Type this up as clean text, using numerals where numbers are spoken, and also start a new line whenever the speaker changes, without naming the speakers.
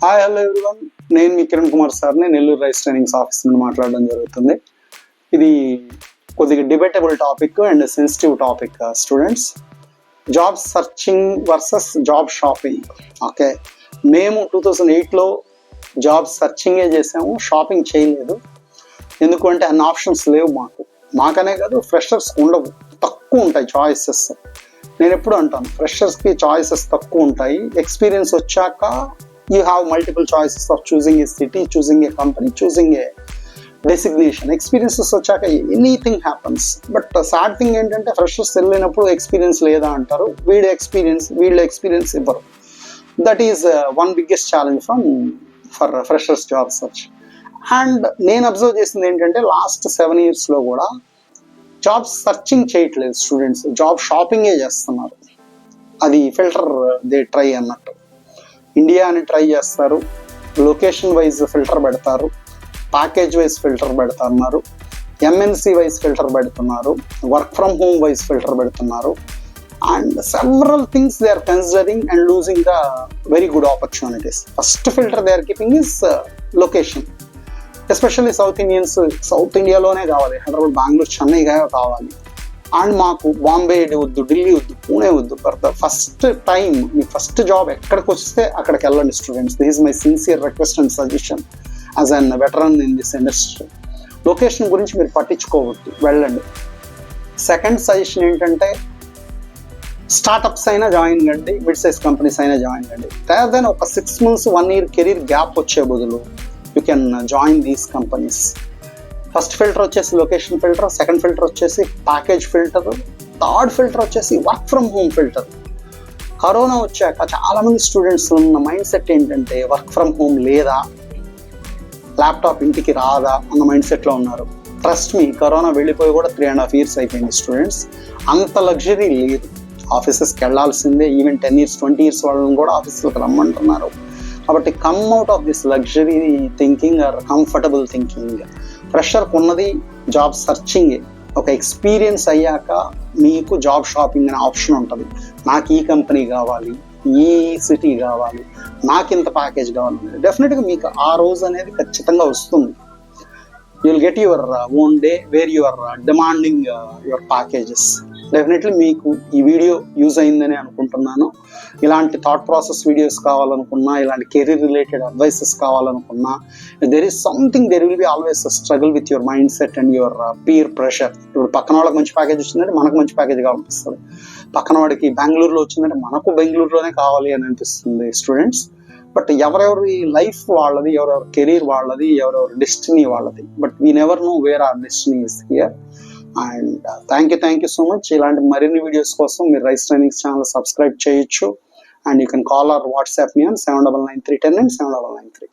Hi hello everyone, నేను మీ కిరణ్ కుమార్ సార్ని Nellore rice trainings office నుండి మాట్లాడడం జరుగుతుంది. ఇది కొద్దిగా debatable topic and sensitive topic students. Job searching versus job shopping. Okay, మేము 2008లో జాబ్ సర్చింగే చేసాము, షాపింగ్ చేయలేదు. ఎందుకంటే అన్ని ఆప్షన్స్ లేవు మాకనే కాదు, ఫ్రెషర్స్ ఉండవు, తక్కువ ఉంటాయి చాయిసెస్. నేను ఎప్పుడు అంటాను, ఫ్రెషర్స్కి చాయిసెస్ తక్కువ ఉంటాయి. ఎక్స్పీరియన్స్ వచ్చాక you have multiple choices of choosing a city, choosing a company, choosing a designation. Experiences వచ్చాక anything happens. But sad thing ఏంటంటే ఫ్రెషర్స్ వెళ్ళినప్పుడు ఎక్స్పీరియన్స్ లేదా అంటారు, వీళ్ళ ఎక్స్పీరియన్స్ ఇవ్వరు. That is one biggest challenge for freshers job search. And నేను observe చేసింది ఏంటంటే లాస్ట్ 7 yearsలో కూడా జాబ్ సర్చింగ్ చేయట్లేదు స్టూడెంట్స్, జాబ్ షాపింగే చేస్తున్నారు. అది ఫిల్టర్ దే ట్రై అన్నట్టు. ఇండియా అని ట్రై చేస్తారు, లొకేషన్ వైజ్ ఫిల్టర్ పెడతారు, ప్యాకేజ్ వైజ్ ఫిల్టర్ పెడుతున్నారు, ఎంఎన్సి వైజ్ ఫిల్టర్ పెడుతున్నారు, work from home wise filter పెడుతున్నారు. And several things they are considering and losing the very good opportunities. First filter they are keeping is location. Especially south Indians south ఇండియాలోనే కావాలి, హైదరాబాద్, బెంగళూరు, చెన్నై కావాలి. And మాకు బాంబే వద్దు, ఢిల్లీ వద్దు, పూణే వద్దు. For the first time me first job ఎక్కడికి వస్తే అక్కడికి వెళ్ళండి students. This is my sincere request and suggestion as an veteran in this industry. Location గురించి మీరు పట్టించుకోవద్దు, వెళ్ళండి. సెకండ్ సజెషన్ ఏంటంటే, స్టార్టప్స్ అయినా జాయిన్ కండి, మిడ్ సైజ్ కంపెనీస్ అయినా జాయిన్ కండి. దాని ఒక 6 months 1 year కెరీర్ గ్యాప్ వచ్చే బదులు you can join these companies. First filter వచ్చేసి లొకేషన్ ఫిల్టర్, సెకండ్ ఫిల్టర్ వచ్చేసి ప్యాకేజ్ ఫిల్టర్, థర్డ్ ఫిల్టర్ వచ్చేసి work from home filter. Corona వచ్చాక చాలామంది స్టూడెంట్స్ ఉన్న మైండ్ సెట్ ఏంటంటే, వర్క్ ఫ్రమ్ హోమ్ లేదా, ల్యాప్టాప్ ఇంటికి రాదా అన్న మైండ్ సెట్లో ఉన్నారు. ట్రస్ట్ మీ, కరోనా వెళ్ళిపోయి కూడా 3.5 years అయిపోయింది స్టూడెంట్స్. అంత లగ్జరీ లేదు, ఆఫీసెస్కి వెళ్ళాల్సిందే. ఈవెన్ 10 years 20 years వాళ్ళని కూడా ఆఫీస్లోకి రమ్మంటున్నారు. కాబట్టి come out of this luxury thinking or comfortable thinking. ఫ్రెషర్కి ఉన్నది జాబ్ సర్చింగే. ఒక ఎక్స్పీరియన్స్ అయ్యాక మీకు జాబ్ షాపింగ్ అనే ఆప్షన్ ఉంటుంది. నాకు ఈ కంపెనీ కావాలి, ఈ సిటీ కావాలి, నాకు ఇంత ప్యాకేజ్ కావాలి. డెఫినెట్గా మీకు ఆ రోజు అనేది ఖచ్చితంగా వస్తుంది. You will get your own day where you are demanding your packages. Definitely మీకు ఈ వీడియో యూజ్ అయిందని అనుకుంటున్నాను. ఇలాంటి థాట్ ప్రాసెస్ వీడియోస్ కావాలనుకున్నా, ఇలాంటి కెరీర్ రిలేటెడ్ అడ్వైసెస్ కావాలనుకున్నా, there is something, there will be always struggle with your mind set and your peer pressure. ఇప్పుడు పక్కన వాళ్ళకి మంచి ప్యాకేజ్ వచ్చిందంటే మనకు మంచి ప్యాకేజ్ కావాలనిపిస్తుంది, పక్కన వాడికి బెంగళూరులో వచ్చిందంటే మనకు బెంగళూరులోనే కావాలి అని అనిపిస్తుంది స్టూడెంట్స్. బట్ ఎవరెవరి లైఫ్ వాళ్ళది, ఎవరెవరి కెరీర్ వాళ్ళది, ఎవరెవరి డెస్టినీ వాళ్ళది. But we never know where our destiny is here. And thank you so much. ఇలాంటి మరిన్ని వీడియోస్ కోసం మీరు రైస్ ట్రైనింగ్స్ ఛానల్ సబ్స్క్రైబ్ చేయొచ్చు. And you can call or WhatsApp me on 799310 and 7993.